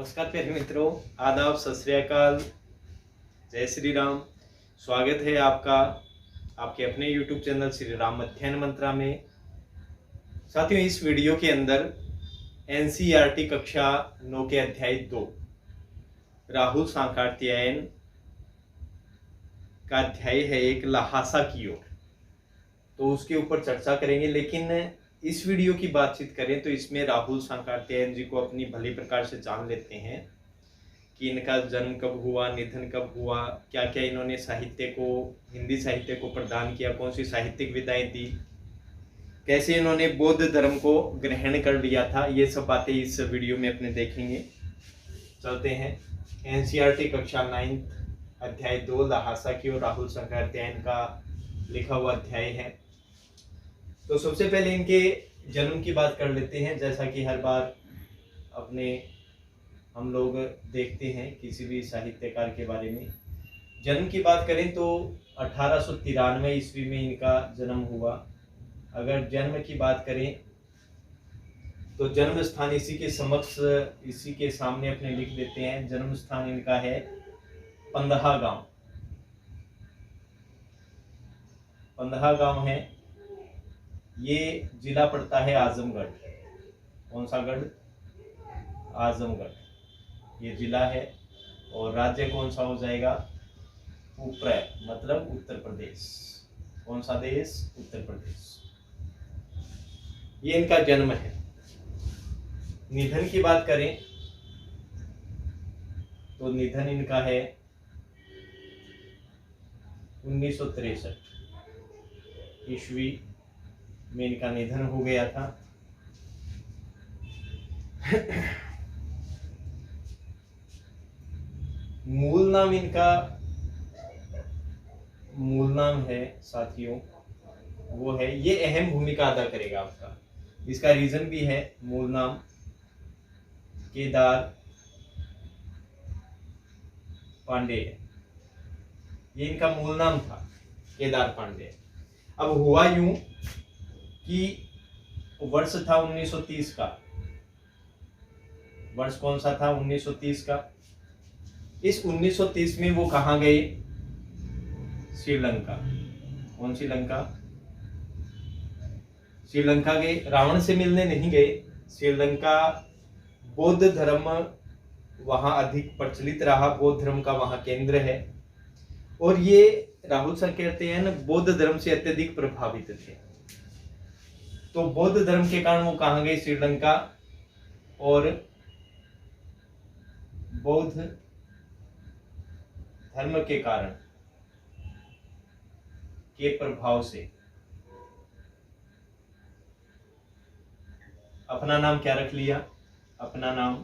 नमस्कार प्यारे मित्रों, आदाब, सत श्री अकाल, जय श्री राम। स्वागत है आपका आपके अपने YouTube चैनल श्री राम अध्ययन मंत्रा में। साथियों, इस वीडियो के अंदर NCERT कक्षा 9 के अध्याय 2 राहुल सांकृत्यायन का अध्याय है एक ल्हासा की ओर, तो उसके ऊपर चर्चा करेंगे। लेकिन इस वीडियो की बातचीत करें तो इसमें राहुल सांकृत्यायन जी को अपनी भली प्रकार से जान लेते हैं कि इनका जन्म कब हुआ, निधन कब हुआ, क्या क्या इन्होंने साहित्य को, हिंदी साहित्य को प्रदान किया, कौन सी साहित्यिक विधाएं दी, कैसे इन्होंने बौद्ध धर्म को ग्रहण कर लिया था। ये सब बातें इस वीडियो में अपने देखेंगे। चलते हैं। NCERT कक्षा 9 अध्याय 2 ल्हासा की ओर राहुल सांकृत्यायन का लिखा हुआ अध्याय है। तो सबसे पहले इनके जन्म की बात कर लेते हैं। जैसा कि हर बार अपने हम लोग देखते हैं किसी भी साहित्यकार के बारे में, जन्म की बात करें तो 1893 ईस्वी में इनका जन्म हुआ। अगर जन्म की बात करें तो जन्म स्थान इसी के समक्ष, इसी के सामने अपने लिख देते हैं। जन्म स्थान इनका है पंदहा गांव। पंदहा गांव है, ये जिला पड़ता है आजमगढ़। कौन सा गढ़? आजमगढ़ ये जिला है। और राज्य कौन सा हो जाएगा? ऊपर, मतलब उत्तर प्रदेश। कौन सा देश? उत्तर प्रदेश। ये इनका जन्म है। निधन की बात करें तो निधन इनका है 1963 ईस्वी में इनका निधन हो गया था। मूल नाम इनका, मूल नाम है साथियों, वो है, ये अहम भूमिका अदा करेगा आपका। इसका रीजन भी है। मूल नाम केदार पांडे है। ये इनका मूल नाम था, केदार पांडे। अब हुआ यूं कि वर्ष था 1930 का। वर्ष कौन सा था? 1930 का। इस 1930 में वो कहाँ गए? श्रीलंका। कौन सी लंका? श्रीलंका गए। रावण से मिलने नहीं गए। श्रीलंका बौद्ध धर्म वहां अधिक प्रचलित रहा, बौद्ध धर्म का वहां केंद्र है। और ये राहुल सांकृत्यायन बौद्ध धर्म से अत्यधिक प्रभावित थे। तो बौद्ध धर्म के कारण वो कहाँ गए? श्रीलंका। और बौद्ध धर्म के कारण के प्रभाव से अपना नाम क्या रख लिया? अपना नाम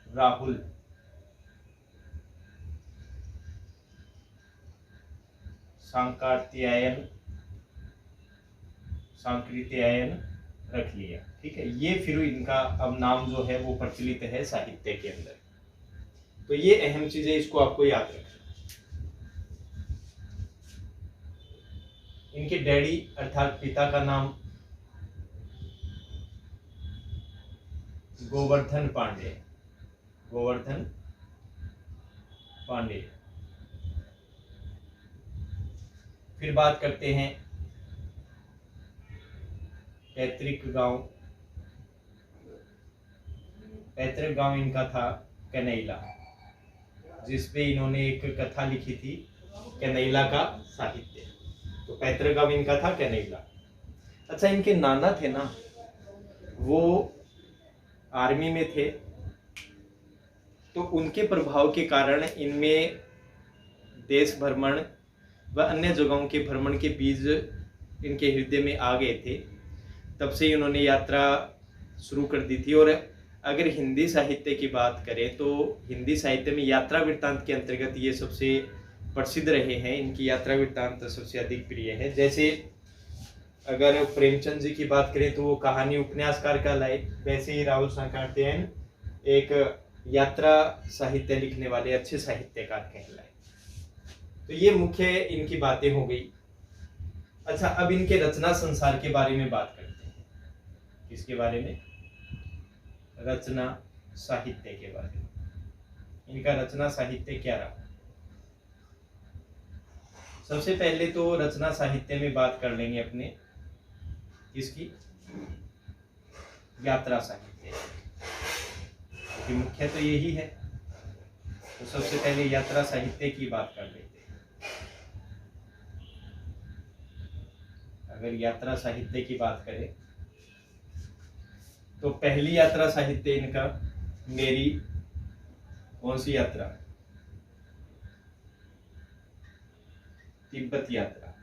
राहुल सांकृत्यायन रख लिया। ठीक है, ये फिर इनका अब नाम जो है वो प्रचलित है साहित्य के अंदर। तो ये अहम चीज है, इसको आपको याद रखना। इनके डैडी अर्थात पिता का नाम गोवर्धन पांडे। गोवर्धन पांडे। फिर बात करते हैं पैतृक गांव। पैतृक गांव इनका था कनैला, जिसपे इन्होंने एक कथा लिखी थी, कनैला का साहित्य। तो पैतृक गांव इनका था कनैला। अच्छा, इनके नाना थे ना, वो आर्मी में थे। तो उनके प्रभाव के कारण इनमें देश भ्रमण व अन्य जगहों के भ्रमण के बीज इनके हृदय में आ गए थे। तब से इन्होंने यात्रा शुरू कर दी थी। और अगर हिंदी साहित्य की बात करें तो हिंदी साहित्य में यात्रा वृत्तांत के अंतर्गत ये सबसे प्रसिद्ध रहे हैं। इनकी यात्रा वृत्तांत सबसे अधिक प्रिय है। जैसे अगर प्रेमचंद जी की बात करें तो वो कहानी उपन्यासकार कहलाए, वैसे ही राहुल सांकृत्यायन एक यात्रा साहित्य लिखने वाले अच्छे साहित्यकार कहलाए। तो ये मुख्य इनकी बातें हो गई। अच्छा, अब इनके रचना संसार के बारे में बात करते हैं। किसके बारे में? रचना साहित्य के बारे में। इनका रचना साहित्य क्या रहा? सबसे पहले तो रचना साहित्य में बात कर लेंगे अपने इसकी यात्रा साहित्य की, मुख्य तो यही है। तो सबसे पहले यात्रा साहित्य की बात कर लेते हैं। अगर यात्रा साहित्य की बात करें तो पहली यात्रा साहित्य इनका मेरी कौन सी यात्रा? तिब्बत यात्रा।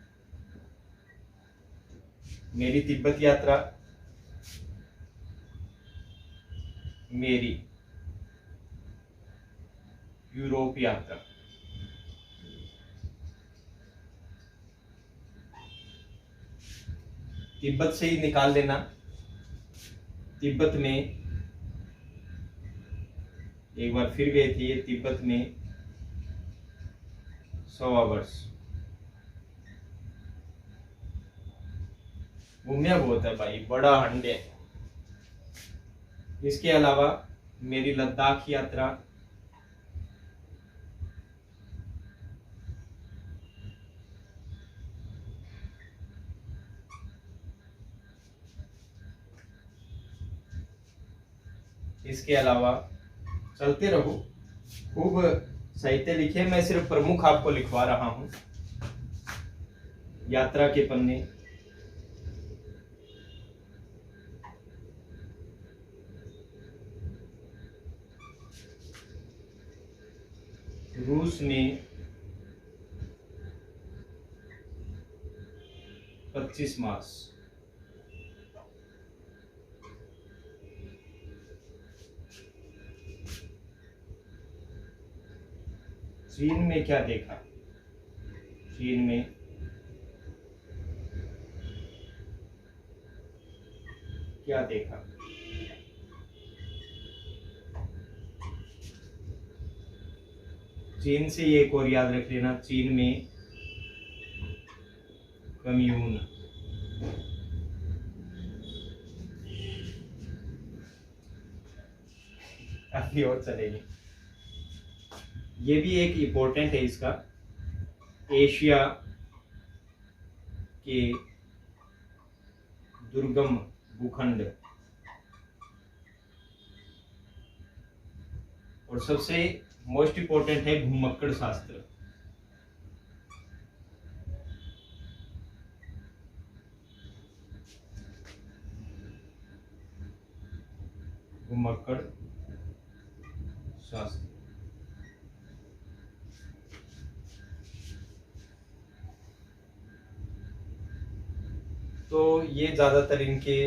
मेरी तिब्बत यात्रा, मेरी यूरोप यात्रा। तिब्बत से ही निकाल लेना। तिब्बत में एक बार फिर गए थे ये, तिब्बत में 100 वर्ष घूमया बहुत है भाई, बड़ा हंड है। इसके अलावा मेरी लद्दाख यात्रा, इसके अलावा चलते रहो, खूब साहित्य लिखे, मैं सिर्फ प्रमुख आपको लिखवा रहा हूं। यात्रा के पन्ने, रूस में 25 मास, चीन में क्या देखा? चीन में क्या देखा? चीन से एक और याद रख लेना, चीन में कम्यून। अभी और चलेगी, ये भी एक इम्पोर्टेंट है इसका। एशिया के दुर्गम भूखंड, और सबसे मोस्ट इम्पोर्टेंट है घुमक्कड़ शास्त्र। घुमक्कड़ शास्त्र। तो ये ज्यादातर इनके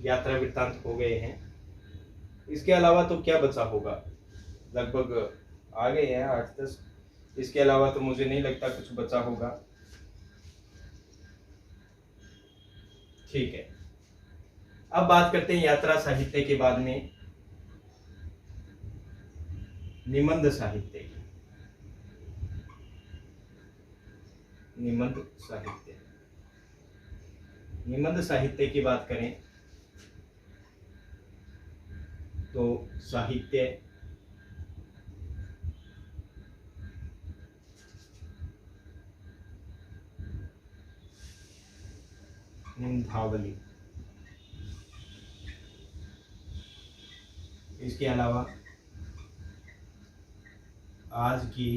यात्रा वृत्तांत हो गए हैं। इसके अलावा तो क्या बचा होगा? लगभग आ गए हैं 8-10। इसके अलावा तो मुझे नहीं लगता कुछ बचा होगा। ठीक है, अब बात करते हैं यात्रा साहित्य के बाद में निबंध साहित्य की। निबंध साहित्य, निबंध साहित्य की बात करें तो साहित्य निबंधावली, इसके अलावा आज की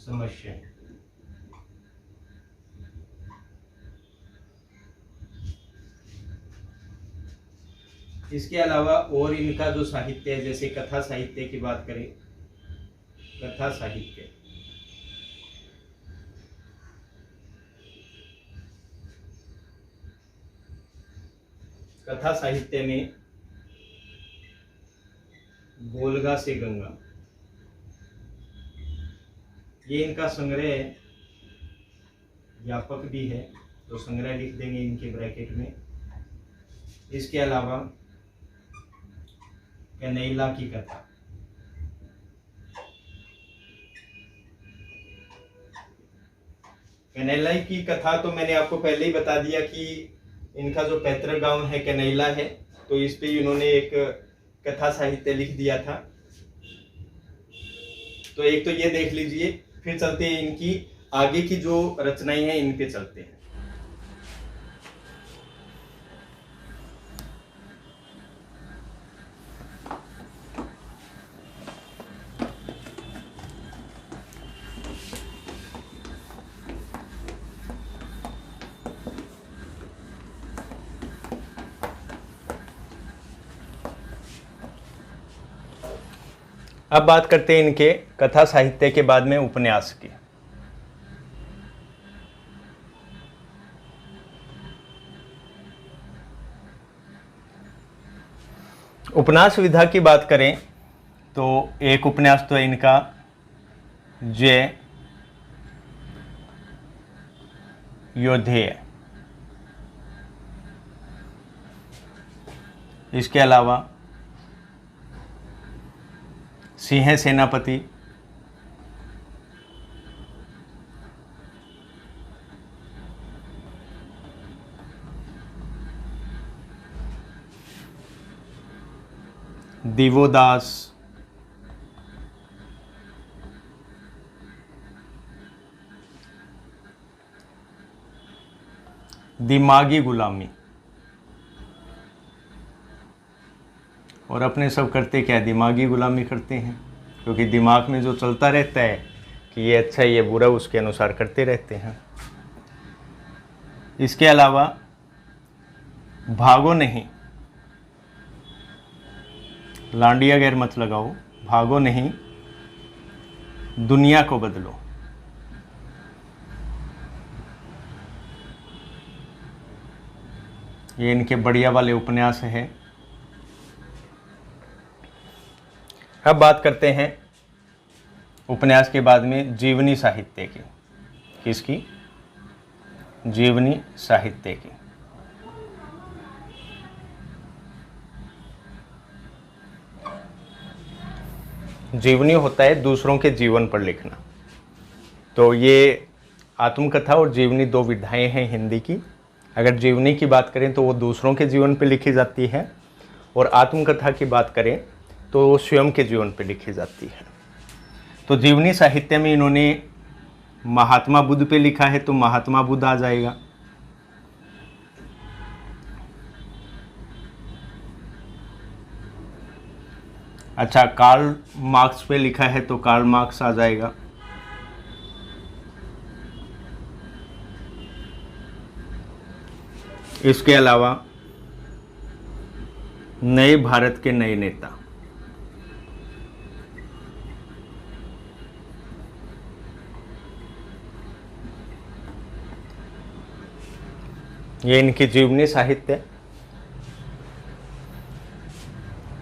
समस्या, इसके अलावा और इनका जो साहित्य है, जैसे कथा साहित्य की बात करें, कथा साहित्य, कथा साहित्य में गोलगा से गंगा, ये इनका संग्रह है, व्यापक भी है, तो संग्रह लिख देंगे इनके ब्रैकेट में। इसके अलावा कनैला की कथा, कनैला की कथा तो मैंने आपको पहले ही बता दिया कि इनका जो पैतृक गांव है कनैला है, तो इस पे इन्होंने एक कथा साहित्य लिख दिया था। तो एक तो ये देख लीजिए, फिर चलते हैं इनकी आगे की जो रचनाएं हैं इन पे चलते हैं। अब बात करते हैं इनके कथा साहित्य के बाद में उपन्यास की। उपन्यास विधा की बात करें तो एक उपन्यास तो इनका जय योद्धेय, इसके अलावा सिंह सेनापति, दिवोदास, दिमागी गुलामी, और अपने सब करते क्या, दिमागी गुलामी करते हैं, क्योंकि दिमाग में जो चलता रहता है कि ये अच्छा ये बुरा, उसके अनुसार करते रहते हैं। इसके अलावा भागो नहीं, लांडिया गैर मत लगाओ, भागो नहीं, दुनिया को बदलो, ये इनके बढ़िया वाले उपन्यास हैं। अब बात करते हैं उपन्यास के बाद में जीवनी साहित्य की। किसकी? जीवनी साहित्य की। जीवनी होता है दूसरों के जीवन पर लिखना। तो ये आत्मकथा और जीवनी दो विधाएं हैं हिंदी की। अगर जीवनी की बात करें तो वो दूसरों के जीवन पर लिखी जाती है, और आत्मकथा की बात करें तो वो स्वयं के जीवन पर लिखी जाती है। तो जीवनी साहित्य में इन्होंने महात्मा बुद्ध पे लिखा है, तो महात्मा बुद्ध आ जाएगा। अच्छा, कार्ल मार्क्स पे लिखा है तो कार्ल मार्क्स आ जाएगा। इसके अलावा नए भारत के नए नेता, ये इनकी जीवनी साहित्य।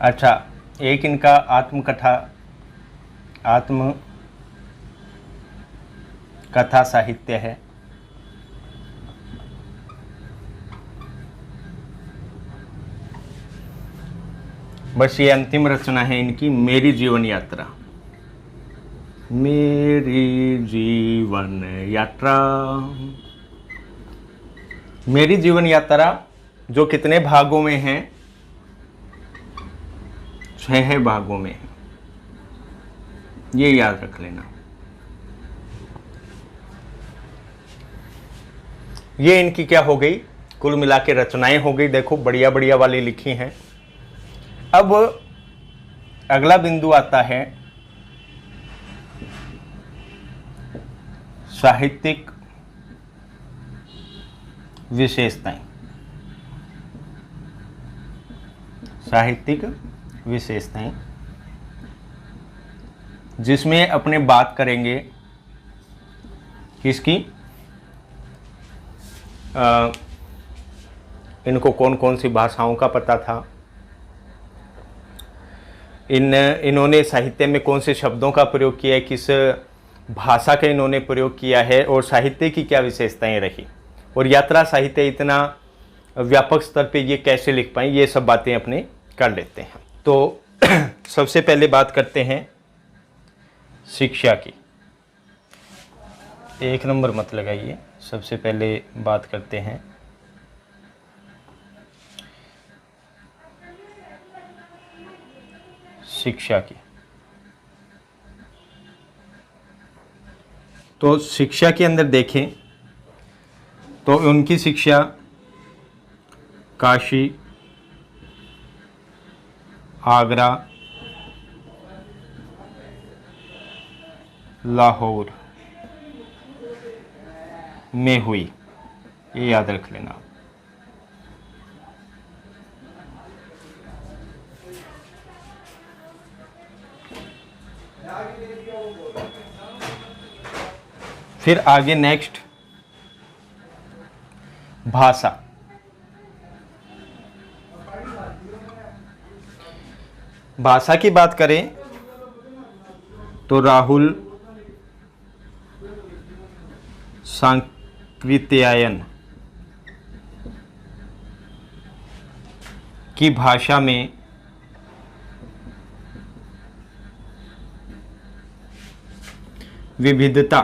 अच्छा, एक इनका आत्मकथा साहित्य है। बस ये अंतिम रचना है इनकी, मेरी जीवन यात्रा। मेरी जीवन यात्रा, मेरी जीवन यात्रा जो कितने भागों में है? 6 भागों में है, ये याद रख लेना। ये इनकी क्या हो गई, कुल मिला के रचनाएं हो गई। देखो बढ़िया बढ़िया वाली लिखी हैं। अब अगला बिंदु आता है साहित्यिक विशेषताएं। साहित्यिक विशेषताएं जिसमें अपने बात करेंगे किसकी, इनको कौन कौन सी भाषाओं का पता था, इन्होंने साहित्य में कौन से शब्दों का प्रयोग किया है, किस भाषा का इन्होंने प्रयोग किया है, और साहित्य की क्या विशेषताएं रही, और यात्रा साहित्य इतना व्यापक स्तर पे ये कैसे लिख पाए, ये सब बातें अपने कर लेते हैं। तो सबसे पहले बात करते हैं शिक्षा की। एक नंबर मत लगाइए। सबसे पहले बात करते हैं शिक्षा की। तो शिक्षा के अंदर देखें तो उनकी शिक्षा काशी, आगरा, लाहौर में हुई, ये याद रख लेना। फिर आगे नेक्स्ट भाषा। भाषा की बात करें तो राहुल सांकृत्यायन की भाषा में विविधता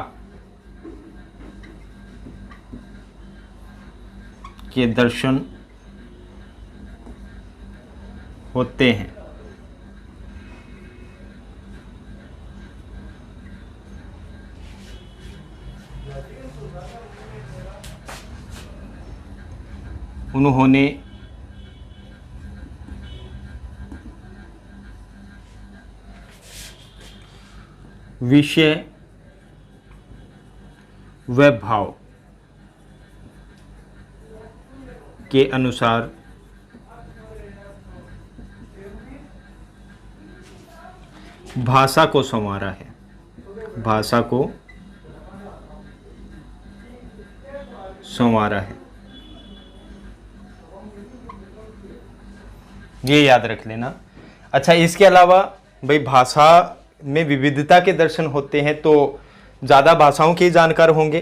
के दर्शन होते हैं। उन्होंने विषय व भाव के अनुसार भाषा को संवारा है। भाषा को संवारा है, ये याद रख लेना। अच्छा, इसके अलावा भाई भाषा में विविधता के दर्शन होते हैं तो ज़्यादा भाषाओं के जानकार होंगे।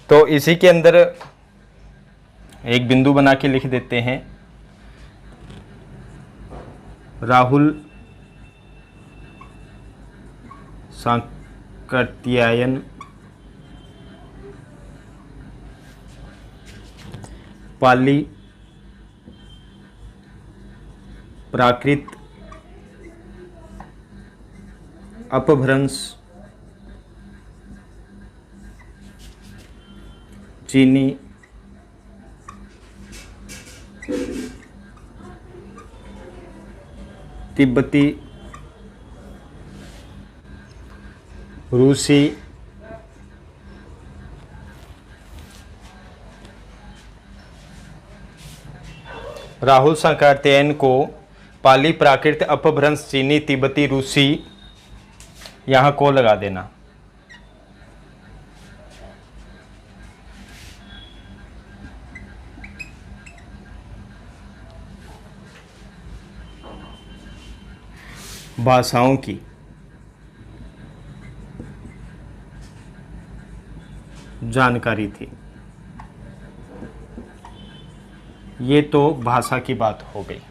तो इसी के अंदर एक बिंदु बना के लिख देते हैं, राहुल सांकृत्यायन पाली, प्राकृत, अपभ्रंश, चीनी, तिब्बती, रूसी, राहुल सांकृत्यायन को पाली, प्राकृत, अपभ्रंश, चीनी, तिब्बती, रूसी, यहाँ को लगा देना। भाषाओं की जानकारी थी। ये तो भाषा की बात हो गई।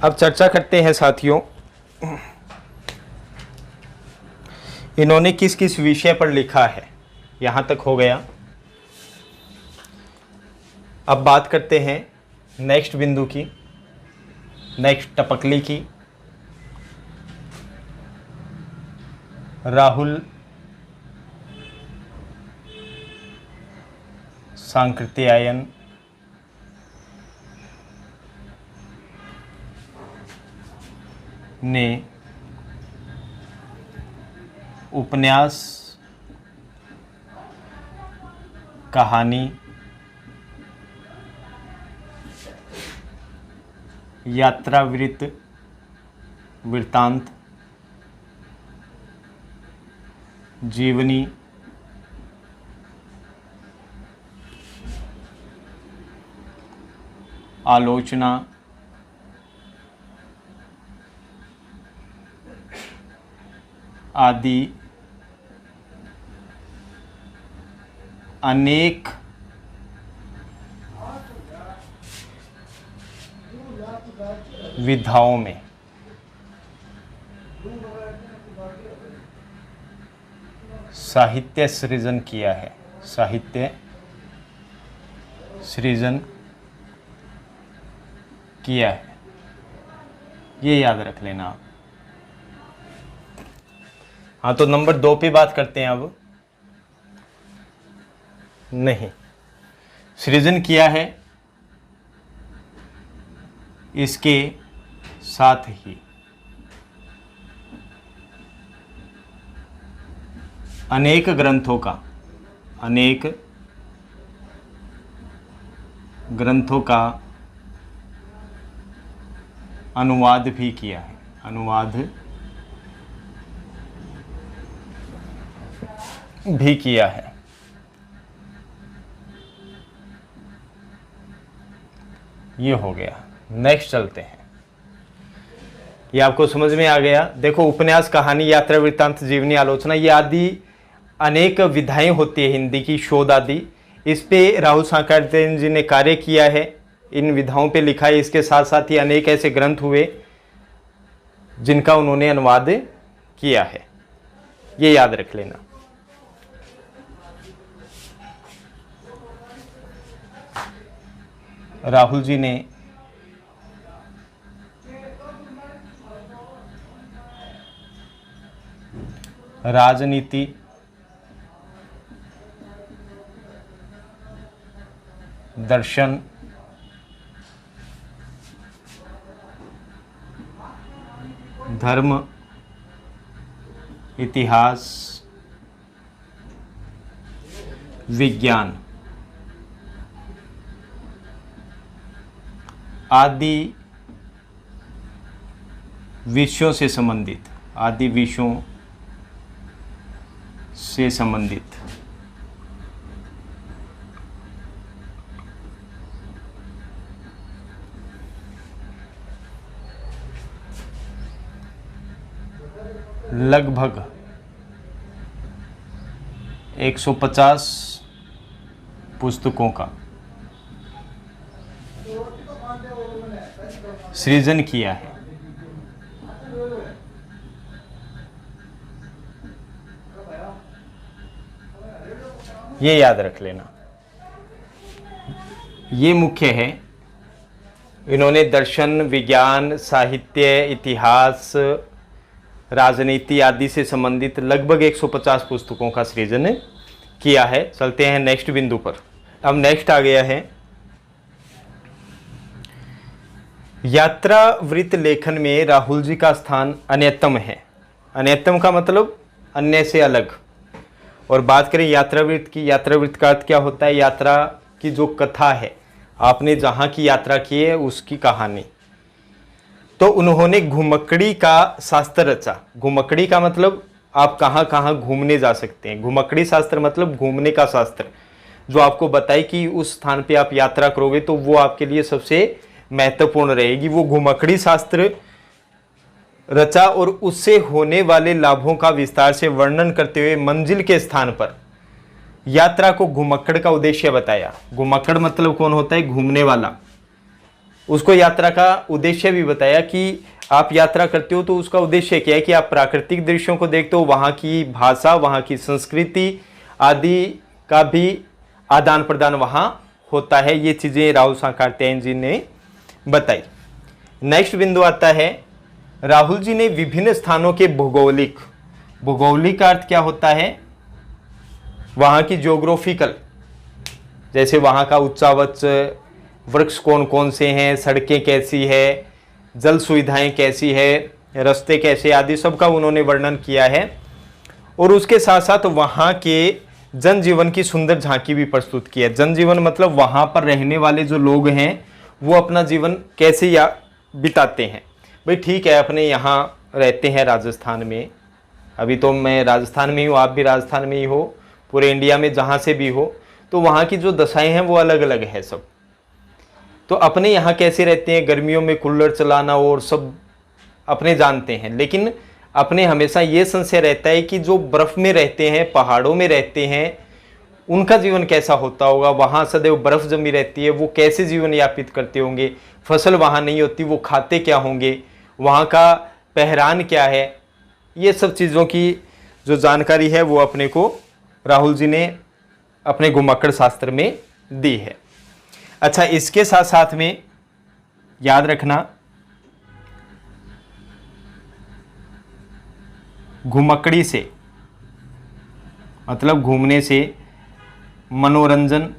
अब चर्चा करते हैं साथियों, इन्होंने किस किस विषय पर लिखा है। यहां तक हो गया। अब बात करते हैं नेक्स्ट बिंदु की, नेक्स्ट टपकली की। राहुल सांकृत्यायन ने उपन्यास, कहानी, यात्रा वृत्तांत, जीवनी, आलोचना, आदि अनेक विधाओं में साहित्य सृजन किया है, साहित्य सृजन किया है, ये याद रख लेना आप। हाँ, तो नंबर 2 पे बात करते हैं अब। नहीं, सृजन किया है, इसके साथ ही अनेक ग्रंथों का, अनेक ग्रंथों का अनुवाद भी किया है, अनुवाद भी किया है। ये हो गया। नेक्स्ट चलते हैं। ये आपको समझ में आ गया। देखो, उपन्यास, कहानी, यात्रा, वृत्तांत, जीवनी, आलोचना, ये आदि अनेक विधाएं होती है हिंदी की, शोध आदि। इस पे राहुल सांकृत्यायन जी ने कार्य किया है, इन विधाओं पे लिखा है। इसके साथ साथ ही अनेक ऐसे ग्रंथ हुए जिनका उन्होंने अनुवाद किया है, ये याद रख लेना। राहुल जी ने राजनीति, दर्शन, धर्म, इतिहास, विज्ञान आदि विषयों से संबंधित, आदि विषयों से संबंधित लगभग 150 पुस्तकों का सृजन किया है। ये याद रख लेना, ये मुख्य है। इन्होंने दर्शन, विज्ञान, साहित्य, इतिहास, राजनीति आदि से संबंधित लगभग 150 पुस्तकों का सृजन किया है। चलते हैं नेक्स्ट बिंदु पर। अब नेक्स्ट आ गया है, यात्रा वृत्त लेखन में राहुल जी का स्थान अन्यतम है। अन्यतम का मतलब अन्य से अलग। और बात करें यात्रा वृत्त की, यात्रा वृत्त का अर्थ क्या होता है? यात्रा की जो कथा है, आपने जहाँ की यात्रा की है उसकी कहानी। तो उन्होंने घुमक्कड़ी का शास्त्र रचा। घुमक्कड़ी का मतलब आप कहाँ कहाँ घूमने जा सकते हैं। घुमक्कड़ी शास्त्र मतलब घूमने का शास्त्र, जो आपको बताए कि उस स्थान पे आप यात्रा करोगे तो वो आपके लिए सबसे महत्वपूर्ण रहेगी। वो घुमक्कड़ी शास्त्र रचा और उससे होने वाले लाभों का विस्तार से वर्णन करते हुए मंजिल के स्थान पर यात्रा को घुमक्कड़ का उद्देश्य बताया। घुमक्कड़ मतलब कौन होता है? घूमने वाला। उसको यात्रा का उद्देश्य भी बताया कि आप यात्रा करते हो तो उसका उद्देश्य क्या है कि आप प्राकृतिक दृश्यों को देखते हो, वहाँ की भाषा, वहाँ की संस्कृति आदि का भी आदान प्रदान वहाँ होता है। ये चीज़ें राहुल सांकृत्यायन जी ने बताई। नेक्स्ट बिंदु आता है, राहुल जी ने विभिन्न स्थानों के भौगोलिक, भौगोलिक का अर्थ क्या होता है? वहाँ की ज्योग्राफिकल, जैसे वहाँ का उच्चावच, वृक्ष कौन कौन से हैं, सड़कें कैसी है, जल सुविधाएं कैसी है, रास्ते कैसे, आदि सब का उन्होंने वर्णन किया है। और उसके साथ साथ वहाँ के जनजीवन की सुंदर झांकी भी प्रस्तुत की है। जनजीवन मतलब वहाँ पर रहने वाले जो लोग हैं वो अपना जीवन कैसे या बिताते हैं। भाई ठीक है, अपने यहाँ रहते हैं राजस्थान में, अभी तो मैं राजस्थान में ही हूँ, आप भी राजस्थान में ही हो, पूरे इंडिया में जहाँ से भी हो, तो वहाँ की जो दशाएं हैं वो अलग अलग है सब। तो अपने यहाँ कैसे रहते हैं, गर्मियों में कूलर चलाना और सब अपने जानते हैं। लेकिन अपने हमेशा ये संशय रहता है कि जो बर्फ़ में रहते हैं, पहाड़ों में रहते हैं, उनका जीवन कैसा होता होगा। वहाँ सदैव बर्फ़ जमी रहती है, वो कैसे जीवन यापित करते होंगे। फसल वहाँ नहीं होती, वो खाते क्या होंगे, वहाँ का पहरान क्या है, ये सब चीज़ों की जो जानकारी है वो अपने को राहुल जी ने अपने घुमक्कड़ शास्त्र में दी है। अच्छा, इसके साथ साथ में याद रखना, घुमक्कड़ी से मतलब घूमने से मनोरंजन,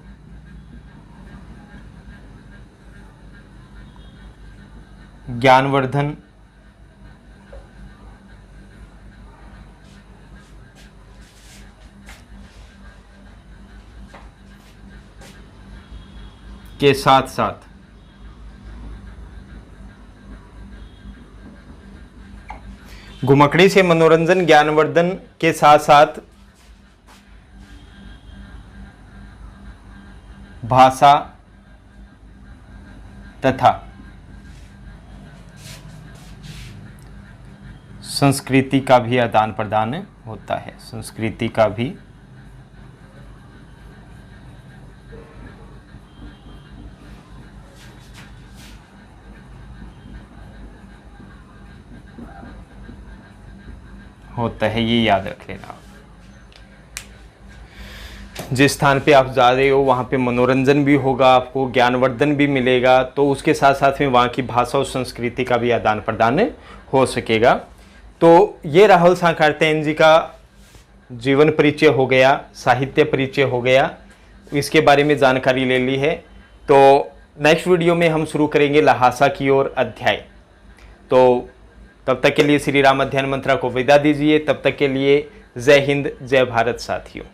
ज्ञानवर्धन, के साथ साथ घुमक्कड़ी से मनोरंजन ज्ञानवर्धन के साथ साथ भाषा तथा संस्कृति का भी आदान प्रदान होता है। संस्कृति का भी होता है, ये याद रख लेना। जिस स्थान पे आप जा रहे हो वहाँ पे मनोरंजन भी होगा, आपको ज्ञानवर्धन भी मिलेगा, तो उसके साथ साथ में वहाँ की भाषा और संस्कृति का भी आदान प्रदान हो सकेगा। तो ये राहुल सांकारत्यायन जी का जीवन परिचय हो गया, साहित्य परिचय हो गया, इसके बारे में जानकारी ले ली है। तो नेक्स्ट वीडियो में हम शुरू करेंगे ल्हासा की ओर अध्याय। तो तब तक के लिए श्री राम अध्ययन मंत्रा को विदा दीजिए। तब तक के लिए जय हिंद, जय भारत साथियों।